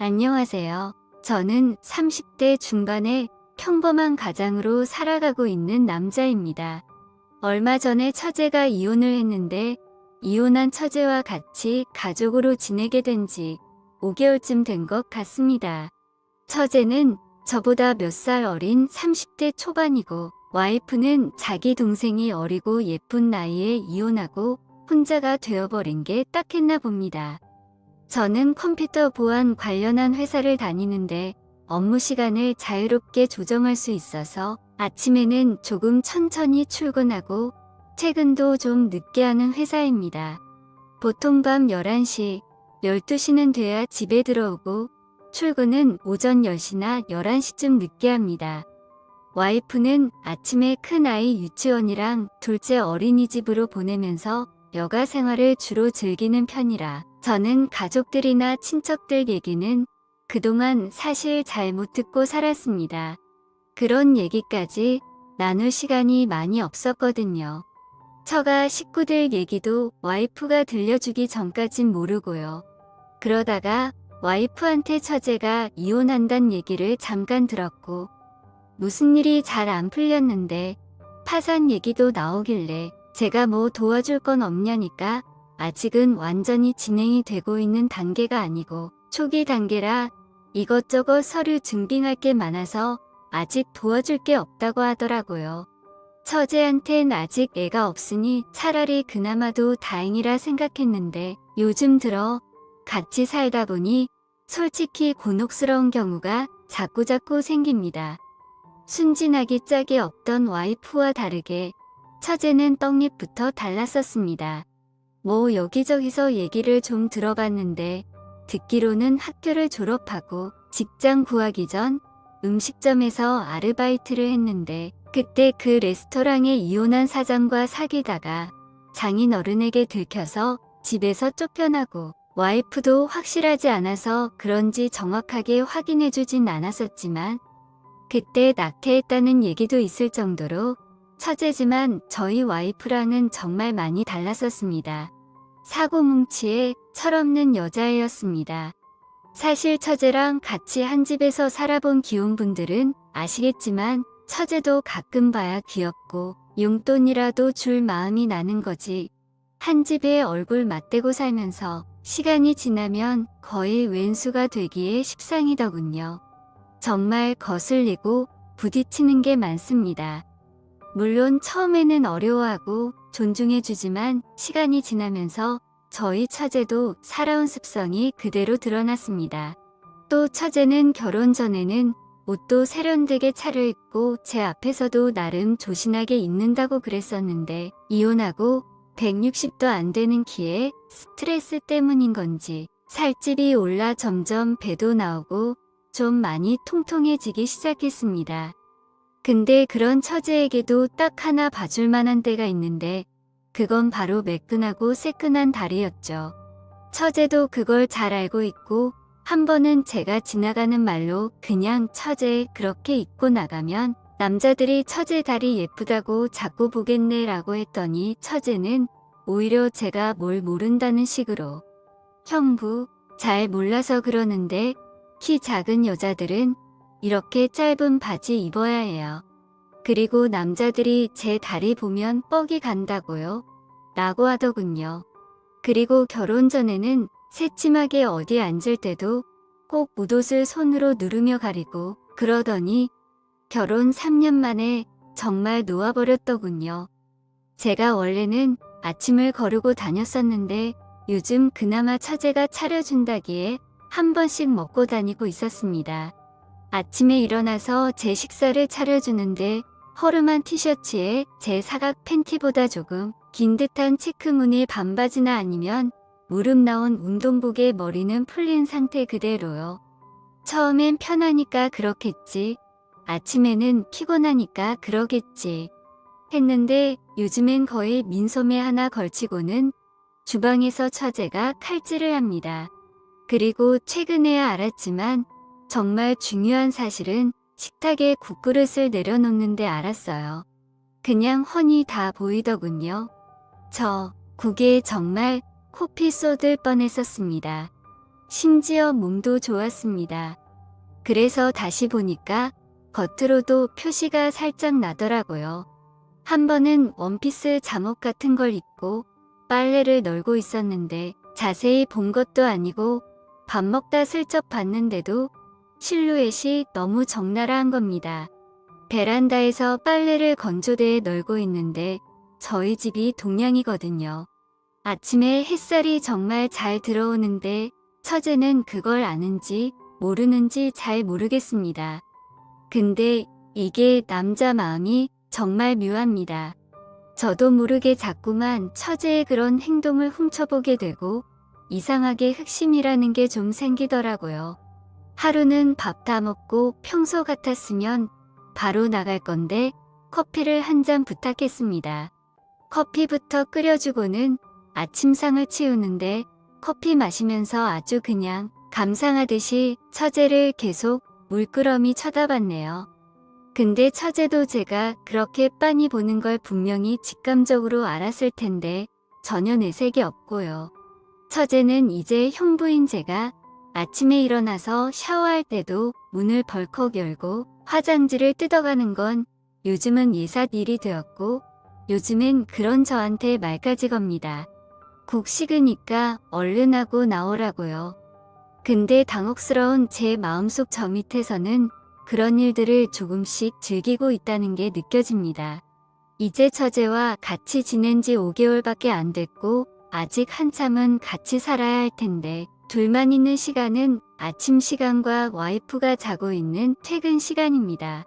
안녕하세요. 저는 30대 중반의 평범한 가장으로 살아가고 있는 남자입니다. 얼마 전에 처제가 이혼을 했는데 이혼한 처제와 같이 가족으로 지내게 된 지 5개월쯤 된 것 같습니다. 처제는 저보다 몇 살 어린 30대 초반이고 와이프는 자기 동생이 어리고 예쁜 나이에 이혼하고 혼자가 되어버린 게 딱했나 봅니다. 저는 컴퓨터 보안 관련한 회사를 다니는데 업무 시간을 자유롭게 조정할 수 있어서 아침에는 조금 천천히 출근하고 퇴근도 좀 늦게 하는 회사입니다. 보통 밤 11시, 12시는 돼야 집에 들어오고 출근은 오전 10시나 11시쯤 늦게 합니다. 와이프는 아침에 큰아이 유치원이랑 둘째 어린이집으로 보내면서 여가 생활을 주로 즐기는 편이라 저는 가족들이나 친척들 얘기는 그동안 사실 잘 못 듣고 살았습니다. 그런 얘기까지 나눌 시간이 많이 없었거든요. 처가 식구들 얘기도 와이프가 들려주기 전까진 모르고요. 그러다가 와이프한테 처제가 이혼한다는 얘기를 잠깐 들었고 무슨 일이 잘 안 풀렸는데 파산 얘기도 나오길래 제가 뭐 도와줄 건 없냐니까 아직은 완전히 진행이 되고 있는 단계가 아니고 초기 단계라 이것저것 서류 증빙할 게 많아서 아직 도와줄 게 없다고 하더라고요. 처제한텐 아직 애가 없으니 차라리 그나마도 다행이라 생각했는데 요즘 들어 같이 살다 보니 솔직히 곤혹스러운 경우가 자꾸자꾸 생깁니다. 순진하기 짝이 없던 와이프와 다르게 처제는 떡잎부터 달랐었습니다. 뭐 여기저기서 얘기를 좀 들어봤는데 듣기로는 학교를 졸업하고 직장 구하기 전 음식점에서 아르바이트를 했는데 그때 그 레스토랑의 이혼한 사장과 사귀다가 장인어른에게 들켜서 집에서 쫓겨나고 와이프도 확실하지 않아서 그런지 정확하게 확인해주진 않았었지만 그때 낙태했다는 얘기도 있을 정도로 처제지만 저희 와이프랑은 정말 많이 달랐었습니다. 사고뭉치에 철없는 여자애였습니다. 사실 처제랑 같이 한 집에서 살아본 귀혼분들은 아시겠지만 처제도 가끔 봐야 귀엽고 용돈이라도 줄 마음이 나는 거지. 한 집에 얼굴 맞대고 살면서 시간이 지나면 거의 왼수가 되기에 십상이더군요. 정말 거슬리고 부딪히는 게 많습니다. 물론 처음에는 어려워하고 존중해주지만 시간이 지나면서 저희 처제도 살아온 습성이 그대로 드러났습니다. 또 처제는 결혼 전에는 옷도 세련되게 차려입고 제 앞에서도 나름 조신하게 입는다고 그랬었는데 이혼하고 160도 안 되는 키에 스트레스 때문인 건지 살집이 올라 점점 배도 나오고 좀 많이 통통해지기 시작했습니다. 근데 그런 처제에게도 딱 하나 봐줄 만한 때가 있는데 그건 바로 매끈하고 새끈한 다리였죠. 처제도 그걸 잘 알고 있고 한 번은 제가 지나가는 말로 그냥 처제 그렇게 입고 나가면 남자들이 처제 다리 예쁘다고 자꾸 보겠네 라고 했더니 처제는 오히려 제가 뭘 모른다는 식으로 형부 잘 몰라서 그러는데 키 작은 여자들은 이렇게 짧은 바지 입어야 해요. 그리고 남자들이 제 다리 보면 뻑이 간다고요? 라고 하더군요. 그리고 결혼 전에는 새침하게 어디 앉을 때도 꼭 웃옷을 손으로 누르며 가리고 그러더니 결혼 3년 만에 정말 놓아버렸더군요. 제가 원래는 아침을 거르고 다녔었는데 요즘 그나마 처제가 차려준다기에 한 번씩 먹고 다니고 있었습니다. 아침에 일어나서 제 식사를 차려주는데 허름한 티셔츠에 제 사각 팬티보다 조금 긴 듯한 체크무늬 반바지나 아니면 무릎 나온 운동복에 머리는 풀린 상태 그대로요. 처음엔 편하니까 그렇겠지. 아침에는 피곤하니까 그러겠지. 했는데 요즘엔 거의 민소매 하나 걸치고는 주방에서 처제가 칼질을 합니다. 그리고 최근에야 알았지만 정말 중요한 사실은 식탁에 국그릇을 내려놓는데 알았어요. 그냥 훤히 다 보이더군요. 저 국에 정말 코피 쏟을 뻔했었습니다. 심지어 몸도 좋았습니다. 그래서 다시 보니까 겉으로도 표시가 살짝 나더라고요. 한 번은 원피스 잠옷 같은 걸 입고 빨래를 널고 있었는데 자세히 본 것도 아니고 밥 먹다 슬쩍 봤는데도 실루엣이 너무 적나라한 겁니다. 베란다에서 빨래를 건조대에 널고 있는데 저희 집이 동양이거든요. 아침에 햇살이 정말 잘 들어오는데 처제는 그걸 아는지 모르는지 잘 모르겠습니다. 근데 이게 남자 마음이 정말 묘합니다. 저도 모르게 자꾸만 처제의 그런 행동을 훔쳐보게 되고 이상하게 흑심이라는 게 좀 생기더라고요. 하루는 밥 다 먹고 평소 같았으면 바로 나갈 건데 커피를 한 잔 부탁했습니다. 커피부터 끓여주고는 아침상을 치우는데 커피 마시면서 아주 그냥 감상하듯이 처제를 계속 물끄러미 쳐다봤네요. 근데 처제도 제가 그렇게 빤히 보는 걸 분명히 직감적으로 알았을 텐데 전혀 내색이 없고요. 처제는 이제 형부인 제가 아침에 일어나서 샤워할 때도 문을 벌컥 열고 화장지를 뜯어가는 건 요즘은 예삿일이 되었고 요즘엔 그런 저한테 말까지 겁니다. 국 식으니까 얼른 하고 나오라고요. 근데 당혹스러운 제 마음속 저 밑에서는 그런 일들을 조금씩 즐기고 있다는 게 느껴집니다. 이제 처제와 같이 지낸 지 5개월밖에 안 됐고 아직 한참은 같이 살아야 할 텐데 둘만 있는 시간은 아침 시간과 와이프가 자고 있는 퇴근 시간입니다.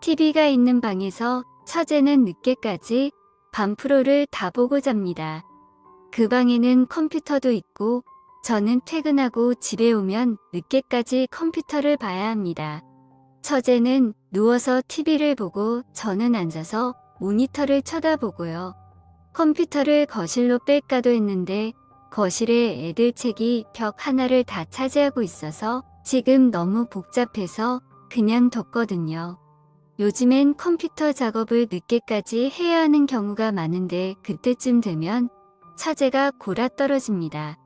TV가 있는 방에서 처제는 늦게까지 밤 프로를 다 보고 잡니다. 그 방에는 컴퓨터도 있고 저는 퇴근하고 집에 오면 늦게까지 컴퓨터를 봐야 합니다. 처제는 누워서 TV를 보고 저는 앉아서 모니터를 쳐다보고요. 컴퓨터를 거실로 뺄까도 했는데 거실에 애들 책이 벽 하나를 다 차지하고 있어서 지금 너무 복잡해서 그냥 뒀거든요. 요즘엔 컴퓨터 작업을 늦게까지 해야 하는 경우가 많은데 그때쯤 되면 처제가 골아떨어집니다.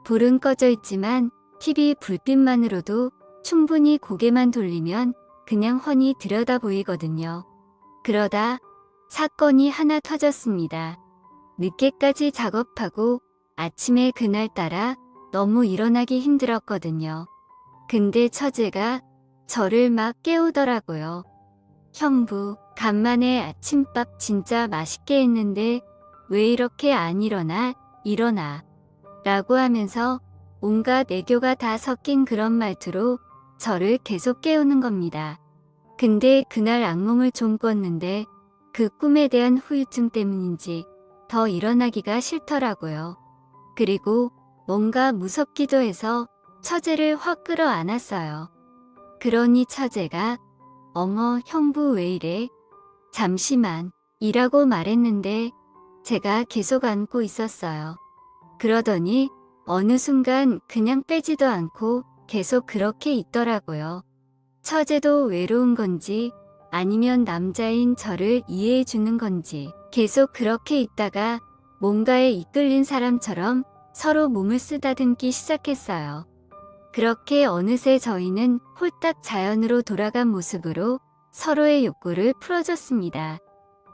불은 꺼져 있지만 TV 불빛만으로도 충분히 고개만 돌리면 그냥 훤히 들여다 보이거든요. 그러다 사건이 하나 터졌습니다. 늦게까지 작업하고 아침에 그날따라 너무 일어나기 힘들었거든요. 근데 처제가 저를 막 깨우더라고요. 형부, 간만에 아침밥 진짜 맛있게 했는데 왜 이렇게 안 일어나? 일어나. 라고 하면서 온갖 애교가 다 섞인 그런 말투로 저를 계속 깨우는 겁니다. 근데 그날 악몽을 좀 꿨는데 그 꿈에 대한 후유증 때문인지 더 일어나기가 싫더라고요. 그리고 뭔가 무섭기도 해서 처제를 확 끌어안았어요. 그러니 처제가 어머 형부 왜 이래? 잠시만 이라고 말했는데 제가 계속 안고 있었어요. 그러더니 어느 순간 그냥 빼지도 않고 계속 그렇게 있더라고요. 처제도 외로운 건지 아니면 남자인 저를 이해해 주는 건지 계속 그렇게 있다가 뭔가에 이끌린 사람처럼 서로 몸을 쓰다듬기 시작했어요. 그렇게 어느새 저희는 홀딱 자연으로 돌아간 모습으로 서로의 욕구를 풀어줬습니다.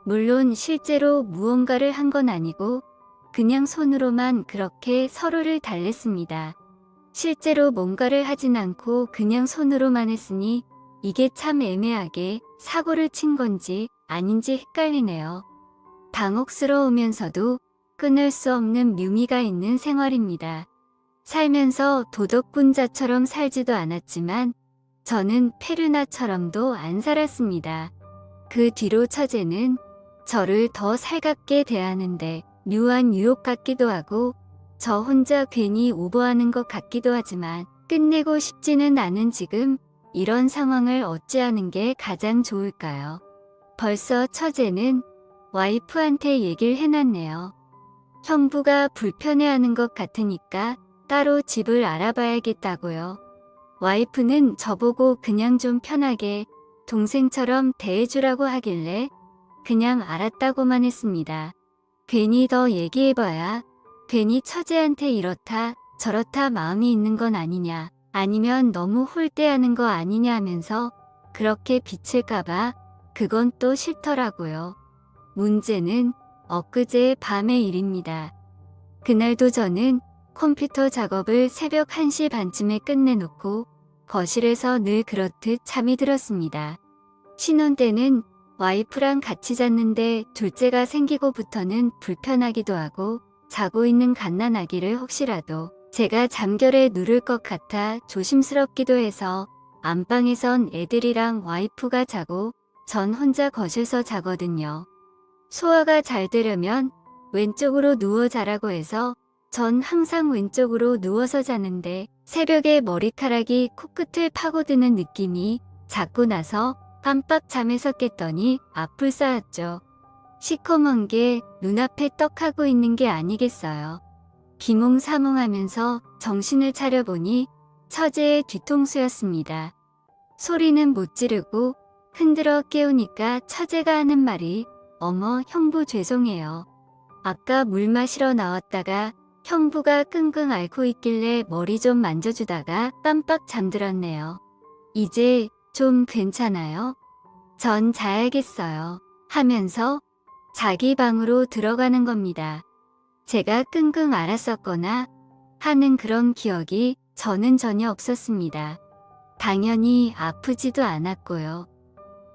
물론 실제로 무언가를 한 건 아니고 그냥 손으로만 그렇게 서로를 달랬습니다. 실제로 뭔가를 하진 않고 그냥 손으로만 했으니 이게 참 애매하게 사고를 친 건지 아닌지 헷갈리네요. 당혹스러우면서도 끊을 수 없는 묘미가 있는 생활입니다. 살면서 도덕군자처럼 살지도 않았지만 저는 페르나처럼도 안 살았습니다. 그 뒤로 처제는 저를 더 살갑게 대하는데 묘한 유혹 같기도 하고 저 혼자 괜히 오버하는 것 같기도 하지만 끝내고 싶지는 않은 지금 이런 상황을 어찌하는 게 가장 좋을까요? 벌써 처제는 와이프한테 얘기를 해놨네요. 형부가 불편해하는 것 같으니까 따로 집을 알아봐야겠다고요. 와이프는 저보고 그냥 좀 편하게 동생처럼 대해주라고 하길래 그냥 알았다고만 했습니다. 괜히 더 얘기해봐야 괜히 처제한테 이렇다 저렇다 마음이 있는 건 아니냐, 아니면 너무 홀대하는 거 아니냐 하면서 그렇게 비칠까봐 그건 또 싫더라고요. 문제는 엊그제 밤의 일입니다. 그날도 저는 컴퓨터 작업을 새벽 1시 반쯤에 끝내놓고 거실에서 늘 그렇듯 잠이 들었습니다. 신혼 때는 와이프랑 같이 잤는데 둘째가 생기고부터는 불편하기도 하고 자고 있는 갓난아기를 혹시라도 제가 잠결에 누를 것 같아 조심스럽기도 해서 안방에선 애들이랑 와이프가 자고 전 혼자 거실서 자거든요. 소화가 잘 되려면 왼쪽으로 누워 자라고 해서 전 항상 왼쪽으로 누워서 자는데 새벽에 머리카락이 코끝을 파고드는 느낌이 자꾸 나서 깜빡 잠에서 깼더니 앞을 쌓았죠. 시커먼 게 눈앞에 떡하고 있는 게 아니겠어요. 비몽사몽하면서 정신을 차려보니 처제의 뒤통수였습니다. 소리는 못 지르고 흔들어 깨우니까 처제가 하는 말이 어머 형부 죄송해요. 아까 물 마시러 나왔다가 형부가 끙끙 앓고 있길래 머리 좀 만져주다가 깜빡 잠들었네요. 이제 좀 괜찮아요? 전 자야겠어요. 하면서 자기 방으로 들어가는 겁니다. 제가 끙끙 앓았었거나 하는 그런 기억이 저는 전혀 없었습니다. 당연히 아프지도 않았고요.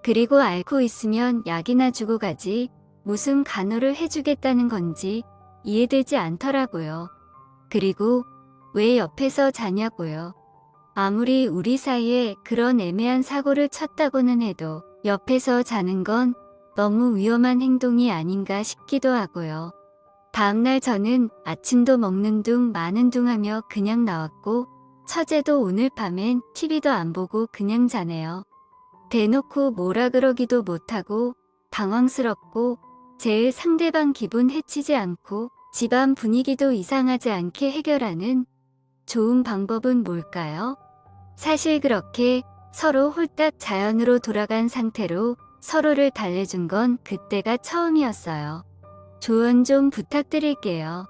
그리고 앓고 있으면 약이나 주고 가지 무슨 간호를 해주겠다는 건지 이해되지 않더라고요. 그리고 왜 옆에서 자냐고요. 아무리 우리 사이에 그런 애매한 사고를 쳤다고는 해도 옆에서 자는 건 너무 위험한 행동이 아닌가 싶기도 하고요. 다음날 저는 아침도 먹는 둥 마는 둥 하며 그냥 나왔고 처제도 오늘 밤엔 TV도 안 보고 그냥 자네요. 대놓고 뭐라 그러기도 못하고 당황스럽고 제일 상대방 기분 해치지 않고 집안 분위기도 이상하지 않게 해결하는 좋은 방법은 뭘까요? 사실 그렇게 서로 홀딱 자연으로 돌아간 상태로 서로를 달래준 건 그때가 처음이었어요. 조언 좀 부탁드릴게요.